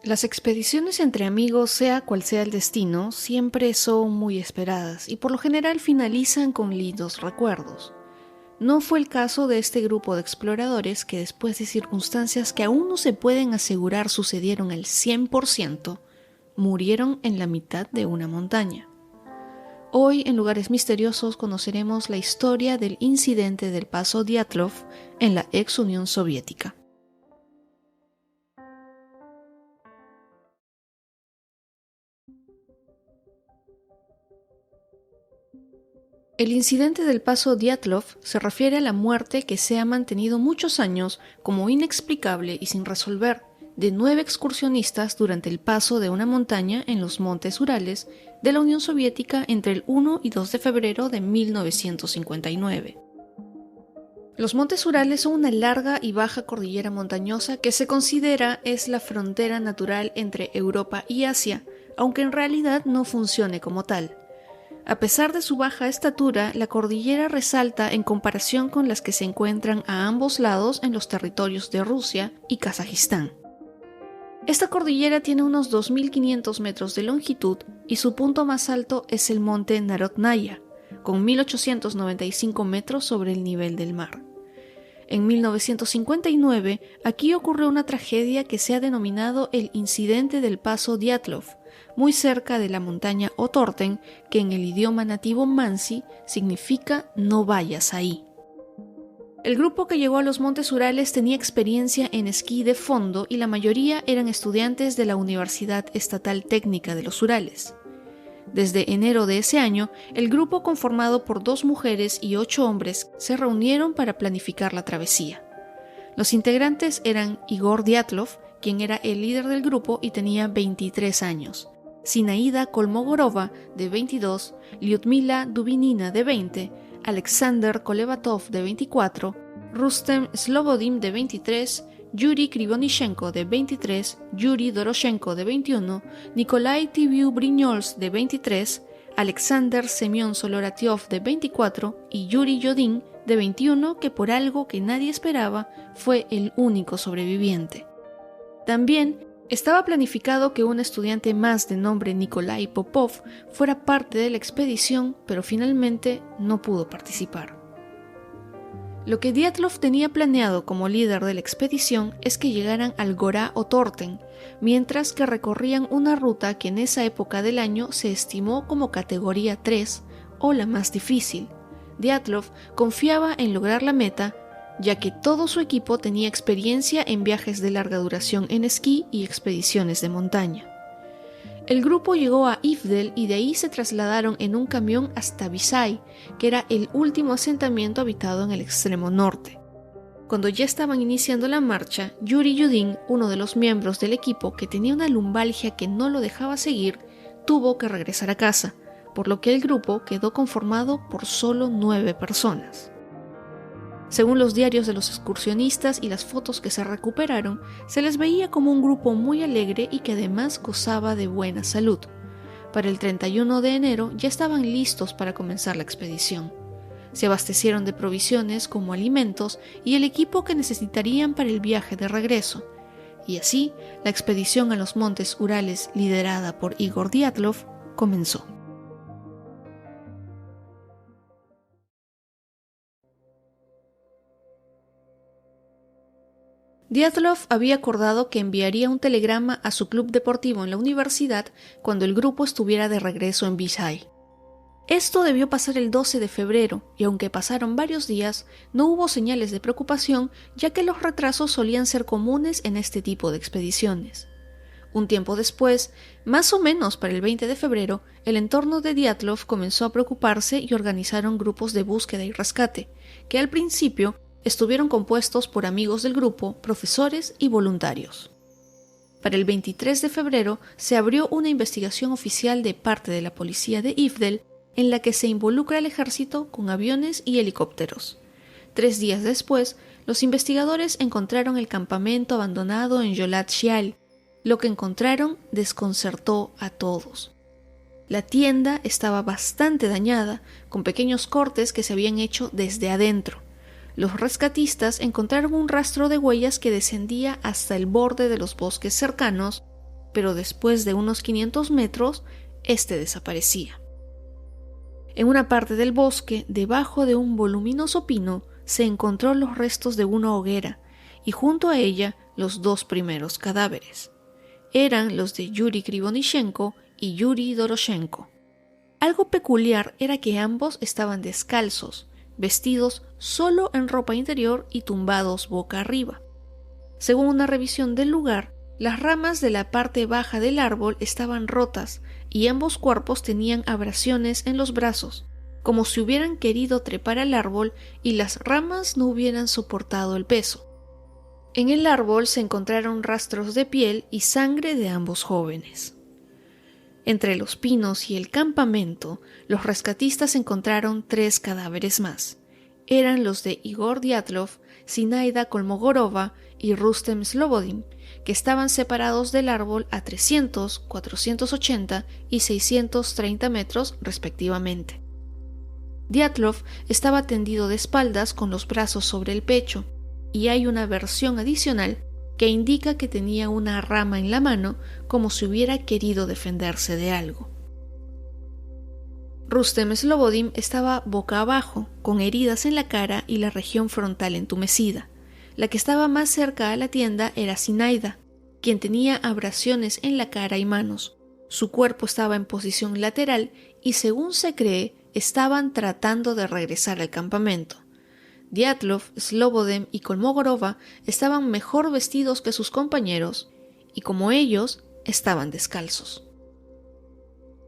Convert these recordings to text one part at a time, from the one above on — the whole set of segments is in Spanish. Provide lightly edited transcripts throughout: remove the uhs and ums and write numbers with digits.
Las expediciones entre amigos, sea cual sea el destino, siempre son muy esperadas y por lo general finalizan con lindos recuerdos. No fue el caso de este grupo de exploradores que después de circunstancias que aún no se pueden asegurar sucedieron al 100%, murieron en la mitad de una montaña. Hoy en Lugares Misteriosos conoceremos la historia del incidente del Paso Dyatlov en la ex Unión Soviética. El incidente del Paso Dyatlov se refiere a la muerte que se ha mantenido muchos años como inexplicable y sin resolver de 9 excursionistas durante el paso de una montaña en los montes Urales de la Unión Soviética entre el 1 y 2 de febrero de 1959. Los montes Urales son una larga y baja cordillera montañosa que se considera es la frontera natural entre Europa y Asia, aunque en realidad no funcione como tal. A pesar de su baja estatura, la cordillera resalta en comparación con las que se encuentran a ambos lados en los territorios de Rusia y Kazajistán. Esta cordillera tiene unos 2.500 metros de longitud y su punto más alto es el monte Narodnaya, con 1.895 metros sobre el nivel del mar. En 1959, aquí ocurrió una tragedia que se ha denominado el incidente del Paso Dyatlov, muy cerca de la montaña Otorten, que en el idioma nativo mansi significa no vayas ahí. El grupo que llegó a los montes Urales tenía experiencia en esquí de fondo y la mayoría eran estudiantes de la Universidad Estatal Técnica de los Urales. Desde enero de ese año, el grupo conformado por 2 mujeres y 8 hombres se reunieron para planificar la travesía. Los integrantes eran Igor Dyatlov, quien era el líder del grupo y tenía 23 años, Zinaida Kolmogorova, de 22, Lyudmila Dubinina, de 20, Alexander Kolevatov, de 24, Rustem Slobodin, de 23, Yuri Krivonishenko, de 23, Yuri Doroshenko, de 21, Nikolai Tibiu-Brignols, de 23, Alexander Semyon Soloratiov, de 24, y Yuri Yodin, de 21, que por algo que nadie esperaba fue el único sobreviviente. También estaba planificado que un estudiante más de nombre Nikolai Popov fuera parte de la expedición, pero finalmente no pudo participar. Lo que Dyatlov tenía planeado como líder de la expedición es que llegaran al Gorá Otorten, mientras que recorrían una ruta que en esa época del año se estimó como categoría 3 o la más difícil. Dyatlov confiaba en lograr la meta, ya que todo su equipo tenía experiencia en viajes de larga duración en esquí y expediciones de montaña. El grupo llegó a Ivdel y de ahí se trasladaron en un camión hasta Visay, que era el último asentamiento habitado en el extremo norte. Cuando ya estaban iniciando la marcha, Yuri Yudin, uno de los miembros del equipo que tenía una lumbalgia que no lo dejaba seguir, tuvo que regresar a casa, por lo que el grupo quedó conformado por solo 9 personas. Según los diarios de los excursionistas y las fotos que se recuperaron, se les veía como un grupo muy alegre y que además gozaba de buena salud. Para el 31 de enero ya estaban listos para comenzar la expedición. Se abastecieron de provisiones como alimentos y el equipo que necesitarían para el viaje de regreso. Y así, la expedición a los montes Urales, liderada por Igor Dyatlov, comenzó. Dyatlov había acordado que enviaría un telegrama a su club deportivo en la universidad cuando el grupo estuviera de regreso en Visay. Esto debió pasar el 12 de febrero, y aunque pasaron varios días, no hubo señales de preocupación, ya que los retrasos solían ser comunes en este tipo de expediciones. Un tiempo después, más o menos para el 20 de febrero, el entorno de Dyatlov comenzó a preocuparse y organizaron grupos de búsqueda y rescate, que al principio estuvieron compuestos por amigos del grupo, profesores y voluntarios. Para el 23 de febrero se abrió una investigación oficial de parte de la policía de Ivdel en la que se involucra el ejército con aviones y helicópteros. 3 días después, los investigadores encontraron el campamento abandonado en Yolat Shial. Lo que encontraron desconcertó a todos. La tienda estaba bastante dañada, con pequeños cortes que se habían hecho desde adentro. Los rescatistas encontraron un rastro de huellas que descendía hasta el borde de los bosques cercanos pero después de unos 500 metros, este desaparecía. En una parte del bosque, debajo de un voluminoso pino, se encontró los restos de una hoguera y junto a ella los dos primeros cadáveres. Eran los de Yuri Krivonichenko y Yuri Doroshenko. Algo peculiar era que ambos estaban descalzos, vestidos solo en ropa interior y tumbados boca arriba. Según una revisión del lugar, las ramas de la parte baja del árbol estaban rotas y ambos cuerpos tenían abrasiones en los brazos, como si hubieran querido trepar al árbol y las ramas no hubieran soportado el peso. En el árbol se encontraron rastros de piel y sangre de ambos jóvenes. Entre los pinos y el campamento, los rescatistas encontraron 3 cadáveres más. Eran los de Igor Dyatlov, Zinaida Kolmogorova y Rustem Slobodin, que estaban separados del árbol a 300, 480 y 630 metros respectivamente. Dyatlov estaba tendido de espaldas con los brazos sobre el pecho, y hay una versión adicional que indica que tenía una rama en la mano como si hubiera querido defenderse de algo. Rustem Slobodin estaba boca abajo, con heridas en la cara y la región frontal entumecida. La que estaba más cerca a la tienda era Zinaida, quien tenía abrasiones en la cara y manos. Su cuerpo estaba en posición lateral y, según se cree, estaban tratando de regresar al campamento. Dyatlov, Slobodin y Kolmogorova estaban mejor vestidos que sus compañeros y, como ellos, estaban descalzos.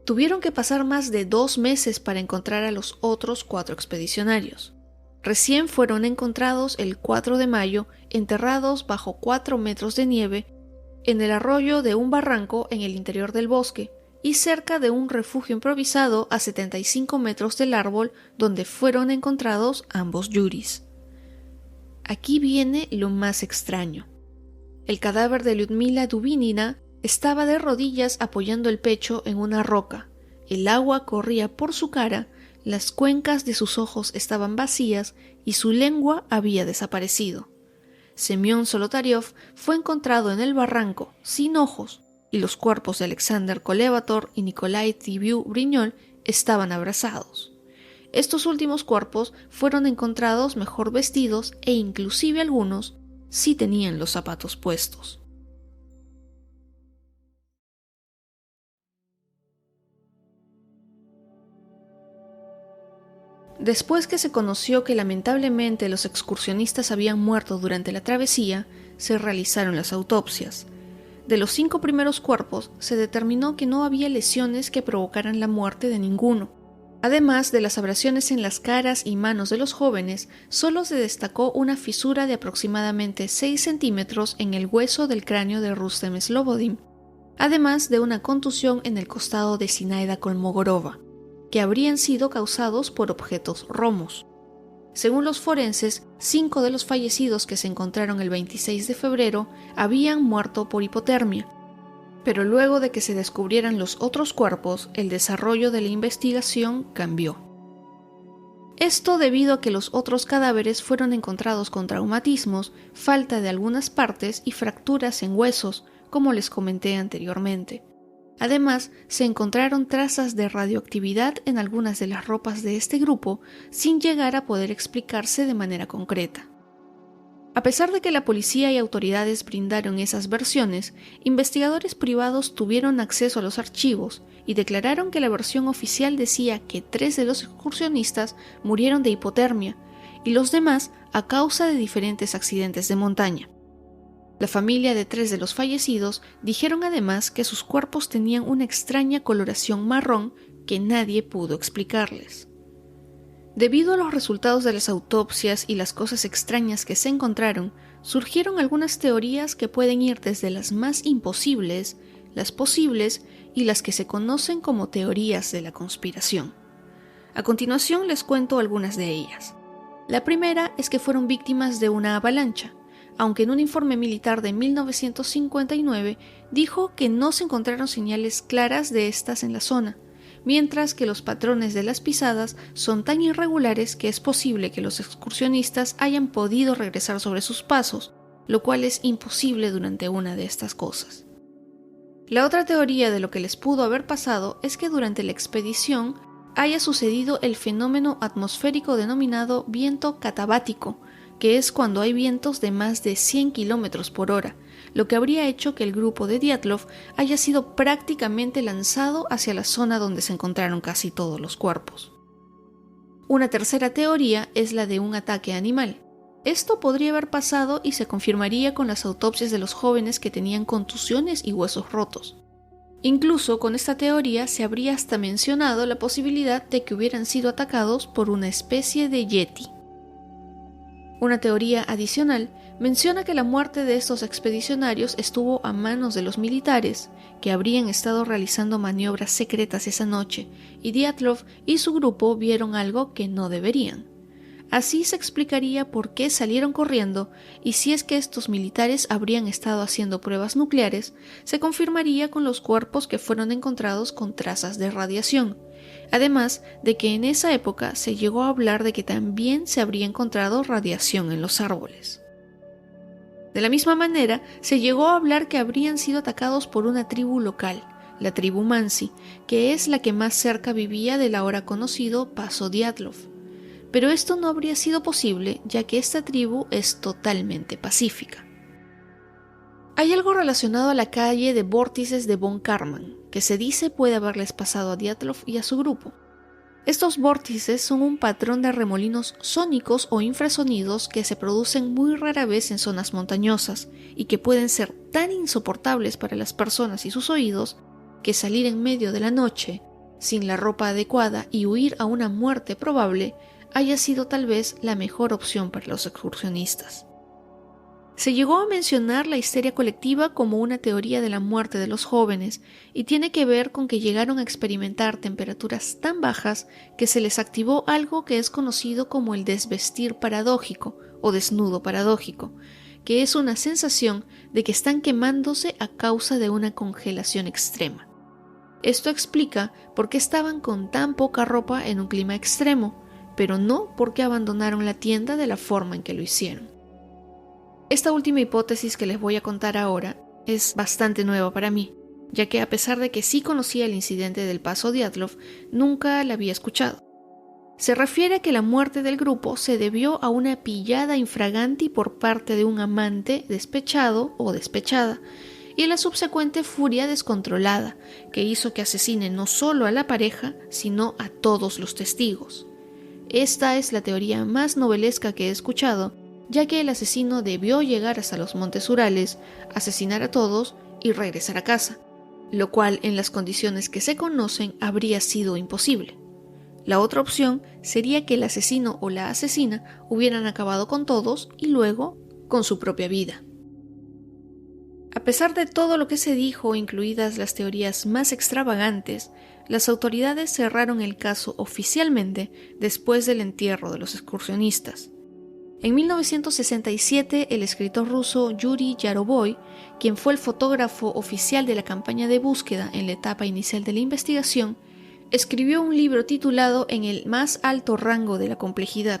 Tuvieron que pasar más de 2 meses para encontrar a los otros 4 expedicionarios. Recién fueron encontrados el 4 de mayo enterrados bajo 4 metros de nieve en el arroyo de un barranco en el interior del bosque y cerca de un refugio improvisado a 75 metros del árbol donde fueron encontrados ambos Yuris. Aquí viene lo más extraño. El cadáver de Lyudmila Dubinina estaba de rodillas apoyando el pecho en una roca. El agua corría por su cara, las cuencas de sus ojos estaban vacías y su lengua había desaparecido. Semyon Solotaryov fue encontrado en el barranco, sin ojos, y los cuerpos de Alexander Kolevator y Nikolai Tibiu-Brignol estaban abrazados. Estos últimos cuerpos fueron encontrados mejor vestidos e inclusive algunos sí tenían los zapatos puestos. Después que se conoció que lamentablemente los excursionistas habían muerto durante la travesía, se realizaron las autopsias. De los 5 primeros cuerpos, se determinó que no había lesiones que provocaran la muerte de ninguno. Además de las abrasiones en las caras y manos de los jóvenes, solo se destacó una fisura de aproximadamente 6 centímetros en el hueso del cráneo de Rustem Slobodin, además de una contusión en el costado de Zinaida Kolmogorova, que habrían sido causados por objetos romos. Según los forenses, 5 de los fallecidos que se encontraron el 26 de febrero habían muerto por hipotermia, pero luego de que se descubrieran los otros cuerpos, el desarrollo de la investigación cambió. Esto debido a que los otros cadáveres fueron encontrados con traumatismos, falta de algunas partes y fracturas en huesos, como les comenté anteriormente. Además, se encontraron trazas de radioactividad en algunas de las ropas de este grupo, sin llegar a poder explicarse de manera concreta. A pesar de que la policía y autoridades brindaron esas versiones, investigadores privados tuvieron acceso a los archivos y declararon que la versión oficial decía que 3 de los excursionistas murieron de hipotermia y los demás a causa de diferentes accidentes de montaña. La familia de 3 de los fallecidos dijeron además que sus cuerpos tenían una extraña coloración marrón que nadie pudo explicarles. Debido a los resultados de las autopsias y las cosas extrañas que se encontraron, surgieron algunas teorías que pueden ir desde las más imposibles, las posibles y las que se conocen como teorías de la conspiración. A continuación les cuento algunas de ellas. La primera es que fueron víctimas de una avalancha, aunque en un informe militar de 1959 dijo que no se encontraron señales claras de estas en la zona, mientras que los patrones de las pisadas son tan irregulares que es posible que los excursionistas hayan podido regresar sobre sus pasos, lo cual es imposible durante una de estas cosas. La otra teoría de lo que les pudo haber pasado es que durante la expedición haya sucedido el fenómeno atmosférico denominado viento catabático, que es cuando hay vientos de más de 100 km por hora, lo que habría hecho que el grupo de Dyatlov haya sido prácticamente lanzado hacia la zona donde se encontraron casi todos los cuerpos. Una tercera teoría es la de un ataque animal. Esto podría haber pasado y se confirmaría con las autopsias de los jóvenes que tenían contusiones y huesos rotos. Incluso con esta teoría se habría hasta mencionado la posibilidad de que hubieran sido atacados por una especie de yeti. Una teoría adicional menciona que la muerte de estos expedicionarios estuvo a manos de los militares, que habrían estado realizando maniobras secretas esa noche, y Dyatlov y su grupo vieron algo que no deberían. Así se explicaría por qué salieron corriendo, y si es que estos militares habrían estado haciendo pruebas nucleares, se confirmaría con los cuerpos que fueron encontrados con trazas de radiación. Además de que en esa época se llegó a hablar de que también se habría encontrado radiación en los árboles. De la misma manera, se llegó a hablar que habrían sido atacados por una tribu local, la tribu Mansi, que es la que más cerca vivía del ahora conocido Paso Dyatlov. Pero esto no habría sido posible, ya que esta tribu es totalmente pacífica. Hay algo relacionado a la calle de vórtices de von Karman, que se dice puede haberles pasado a Dyatlov y a su grupo. Estos vórtices son un patrón de remolinos sónicos o infrasonidos que se producen muy rara vez en zonas montañosas y que pueden ser tan insoportables para las personas y sus oídos que salir en medio de la noche, sin la ropa adecuada y huir a una muerte probable haya sido tal vez la mejor opción para los excursionistas. Se llegó a mencionar la histeria colectiva como una teoría de la muerte de los jóvenes y tiene que ver con que llegaron a experimentar temperaturas tan bajas que se les activó algo que es conocido como el desvestir paradójico o desnudo paradójico, que es una sensación de que están quemándose a causa de una congelación extrema. Esto explica por qué estaban con tan poca ropa en un clima extremo, pero no por qué abandonaron la tienda de la forma en que lo hicieron. Esta última hipótesis que les voy a contar ahora es bastante nueva para mí, ya que a pesar de que sí conocía el incidente del Paso Dyatlov, nunca la había escuchado. Se refiere a que la muerte del grupo se debió a una pillada infraganti por parte de un amante despechado o despechada, y a la subsecuente furia descontrolada, que hizo que asesine no solo a la pareja, sino a todos los testigos. Esta es la teoría más novelesca que he escuchado, ya que el asesino debió llegar hasta los Montes Urales, asesinar a todos y regresar a casa, lo cual en las condiciones que se conocen habría sido imposible. La otra opción sería que el asesino o la asesina hubieran acabado con todos y luego con su propia vida. A pesar de todo lo que se dijo, incluidas las teorías más extravagantes, las autoridades cerraron el caso oficialmente después del entierro de los excursionistas. En 1967, el escritor ruso Yuri Yaroboy, quien fue el fotógrafo oficial de la campaña de búsqueda en la etapa inicial de la investigación, escribió un libro titulado En el más alto rango de la complejidad,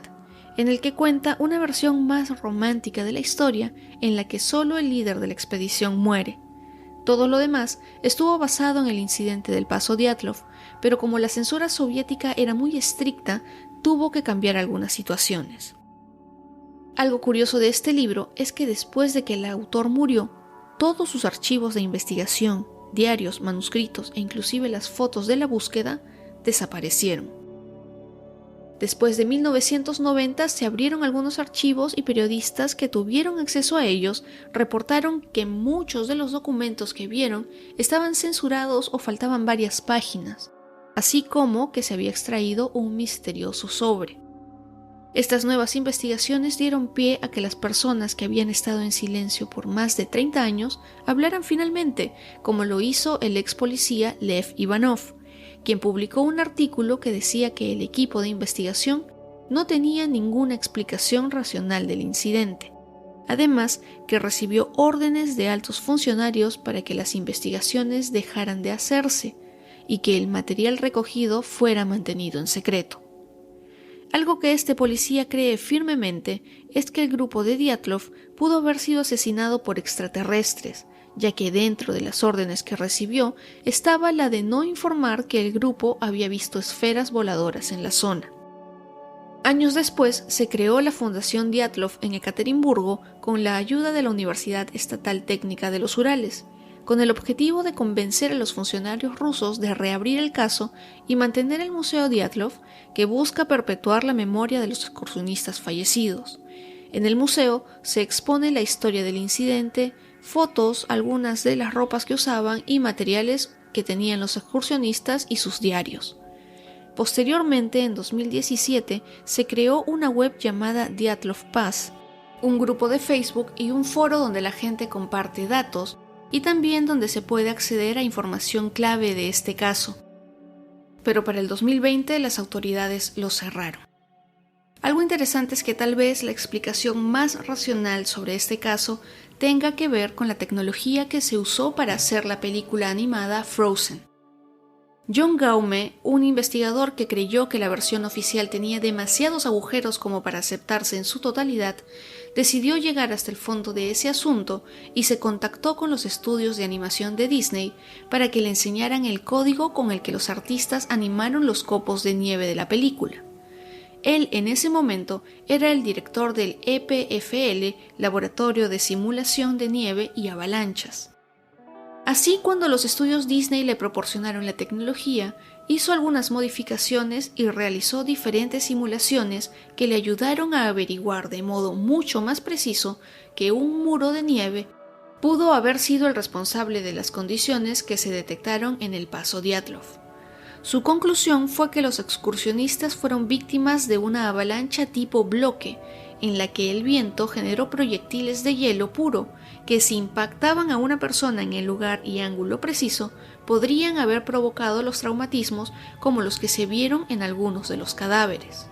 en el que cuenta una versión más romántica de la historia en la que solo el líder de la expedición muere. Todo lo demás estuvo basado en el incidente del Paso Dyatlov, pero como la censura soviética era muy estricta, tuvo que cambiar algunas situaciones. Algo curioso de este libro es que después de que el autor murió, todos sus archivos de investigación, diarios, manuscritos e inclusive las fotos de la búsqueda desaparecieron. Después de 1990 se abrieron algunos archivos y periodistas que tuvieron acceso a ellos reportaron que muchos de los documentos que vieron estaban censurados o faltaban varias páginas, así como que se había extraído un misterioso sobre. Estas nuevas investigaciones dieron pie a que las personas que habían estado en silencio por más de 30 años hablaran finalmente, como lo hizo el ex policía Lev Ivanov, quien publicó un artículo que decía que el equipo de investigación no tenía ninguna explicación racional del incidente. Además, que recibió órdenes de altos funcionarios para que las investigaciones dejaran de hacerse y que el material recogido fuera mantenido en secreto. Algo que este policía cree firmemente es que el grupo de Dyatlov pudo haber sido asesinado por extraterrestres, ya que dentro de las órdenes que recibió estaba la de no informar que el grupo había visto esferas voladoras en la zona. Años después se creó la Fundación Dyatlov en Ekaterimburgo con la ayuda de la Universidad Estatal Técnica de los Urales, con el objetivo de convencer a los funcionarios rusos de reabrir el caso y mantener el Museo Dyatlov, que busca perpetuar la memoria de los excursionistas fallecidos. En el museo se expone la historia del incidente, fotos, algunas de las ropas que usaban y materiales que tenían los excursionistas y sus diarios. Posteriormente, en 2017, se creó una web llamada Dyatlov Pass, un grupo de Facebook y un foro donde la gente comparte datos y también donde se puede acceder a información clave de este caso. Pero para el 2020 las autoridades lo cerraron. Algo interesante es que tal vez la explicación más racional sobre este caso tenga que ver con la tecnología que se usó para hacer la película animada Frozen. John Gaume, un investigador que creyó que la versión oficial tenía demasiados agujeros como para aceptarse en su totalidad, decidió llegar hasta el fondo de ese asunto y se contactó con los estudios de animación de Disney para que le enseñaran el código con el que los artistas animaron los copos de nieve de la película. Él en ese momento era el director del EPFL, Laboratorio de Simulación de Nieve y Avalanchas. Así, cuando los estudios Disney le proporcionaron la tecnología, hizo algunas modificaciones y realizó diferentes simulaciones que le ayudaron a averiguar de modo mucho más preciso que un muro de nieve pudo haber sido el responsable de las condiciones que se detectaron en el paso Dyatlov. Su conclusión fue que los excursionistas fueron víctimas de una avalancha tipo bloque, en la que el viento generó proyectiles de hielo puro que, si impactaban a una persona en el lugar y ángulo preciso, podrían haber provocado los traumatismos como los que se vieron en algunos de los cadáveres.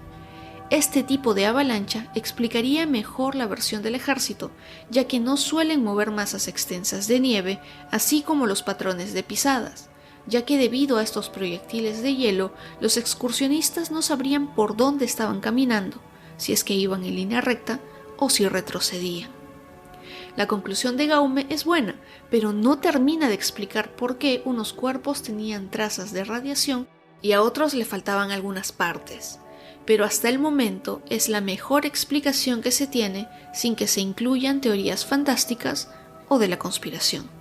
Este tipo de avalancha explicaría mejor la versión del ejército, ya que no suelen mover masas extensas de nieve, así como los patrones de pisadas, ya que debido a estos proyectiles de hielo, los excursionistas no sabrían por dónde estaban caminando, si es que iban en línea recta o si retrocedían. La conclusión de Gaume es buena, pero no termina de explicar por qué unos cuerpos tenían trazas de radiación y a otros le faltaban algunas partes. Pero hasta el momento es la mejor explicación que se tiene sin que se incluyan teorías fantásticas o de la conspiración.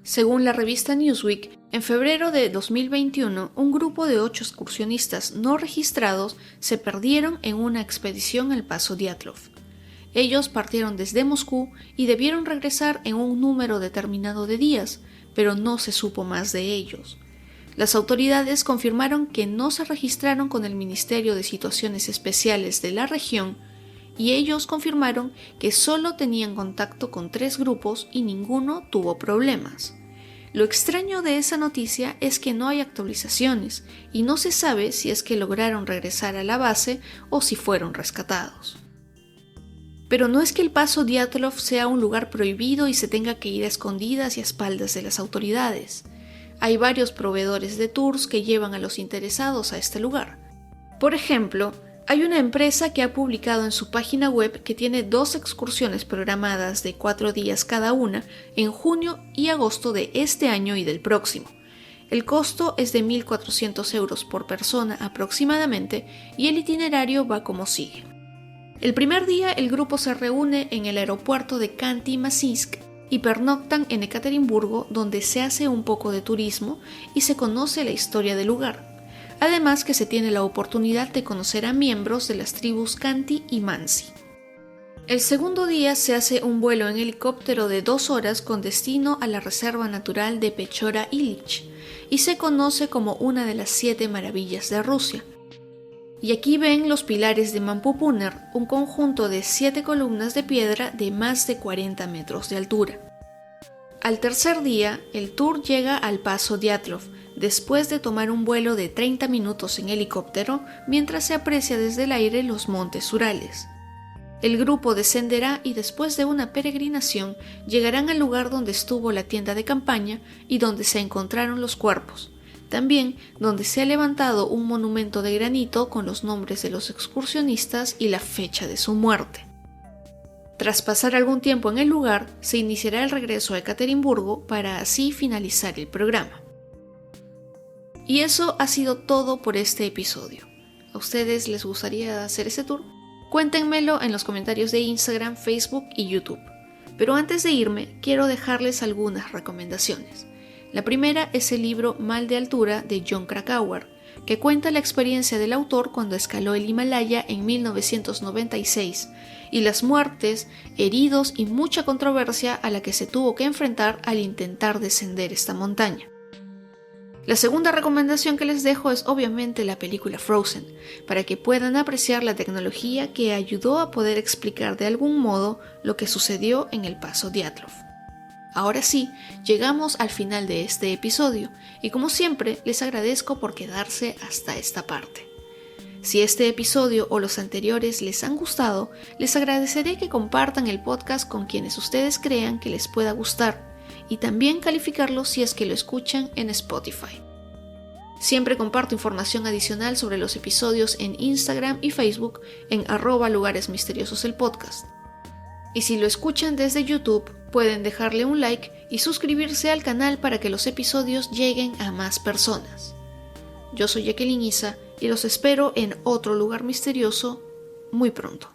Según la revista Newsweek, en febrero de 2021, un grupo de 8 excursionistas no registrados se perdieron en una expedición al paso Dyatlov. Ellos partieron desde Moscú y debieron regresar en un número determinado de días, pero no se supo más de ellos. Las autoridades confirmaron que no se registraron con el Ministerio de Situaciones Especiales de la región, y ellos confirmaron que solo tenían contacto con 3 grupos y ninguno tuvo problemas. Lo extraño de esa noticia es que no hay actualizaciones y no se sabe si es que lograron regresar a la base o si fueron rescatados. Pero no es que el paso Dyatlov sea un lugar prohibido y se tenga que ir a escondidas y a espaldas de las autoridades. Hay varios proveedores de tours que llevan a los interesados a este lugar. Por ejemplo, hay una empresa que ha publicado en su página web que tiene 2 excursiones programadas de 4 días cada una en junio y agosto de este año y del próximo. El costo es de 1.400 euros por persona aproximadamente y el itinerario va como sigue. El primer día el grupo se reúne en el aeropuerto de Khanty-Mansisk y pernoctan en Ekaterimburgo, donde se hace un poco de turismo y se conoce la historia del lugar. Además que se tiene la oportunidad de conocer a miembros de las tribus Khanty y Mansi. El segundo día se hace un vuelo en helicóptero de 2 horas con destino a la Reserva Natural de Pechora Ilich y se conoce como una de las 7 maravillas de Rusia. Y aquí ven los pilares de Mampupuner, un conjunto de 7 columnas de piedra de más de 40 metros de altura. Al tercer día, el tour llega al paso Dyatlov, después de tomar un vuelo de 30 minutos en helicóptero mientras se aprecia desde el aire los montes Urales. El grupo descenderá y después de una peregrinación llegarán al lugar donde estuvo la tienda de campaña y donde se encontraron los cuerpos. También donde se ha levantado un monumento de granito con los nombres de los excursionistas y la fecha de su muerte. Tras pasar algún tiempo en el lugar, se iniciará el regreso a Ekaterimburgo para así finalizar el programa. Y eso ha sido todo por este episodio. ¿A ustedes les gustaría hacer ese tour? Cuéntenmelo en los comentarios de Instagram, Facebook y YouTube. Pero antes de irme, quiero dejarles algunas recomendaciones. La primera es el libro Mal de Altura de Jon Krakauer, que cuenta la experiencia del autor cuando escaló el Himalaya en 1996 y las muertes, heridos y mucha controversia a la que se tuvo que enfrentar al intentar descender esta montaña. La segunda recomendación que les dejo es obviamente la película Frozen, para que puedan apreciar la tecnología que ayudó a poder explicar de algún modo lo que sucedió en el paso Dyatlov. Ahora sí, llegamos al final de este episodio y como siempre les agradezco por quedarse hasta esta parte. Si este episodio o los anteriores les han gustado, les agradeceré que compartan el podcast con quienes ustedes crean que les pueda gustar y también calificarlo si es que lo escuchan en Spotify. Siempre comparto información adicional sobre los episodios en Instagram y Facebook en @lugaresmisteriososelpodcast. Y si lo escuchan desde YouTube, pueden dejarle un like y suscribirse al canal para que los episodios lleguen a más personas. Yo soy Jacqueline Isa y los espero en otro lugar misterioso muy pronto.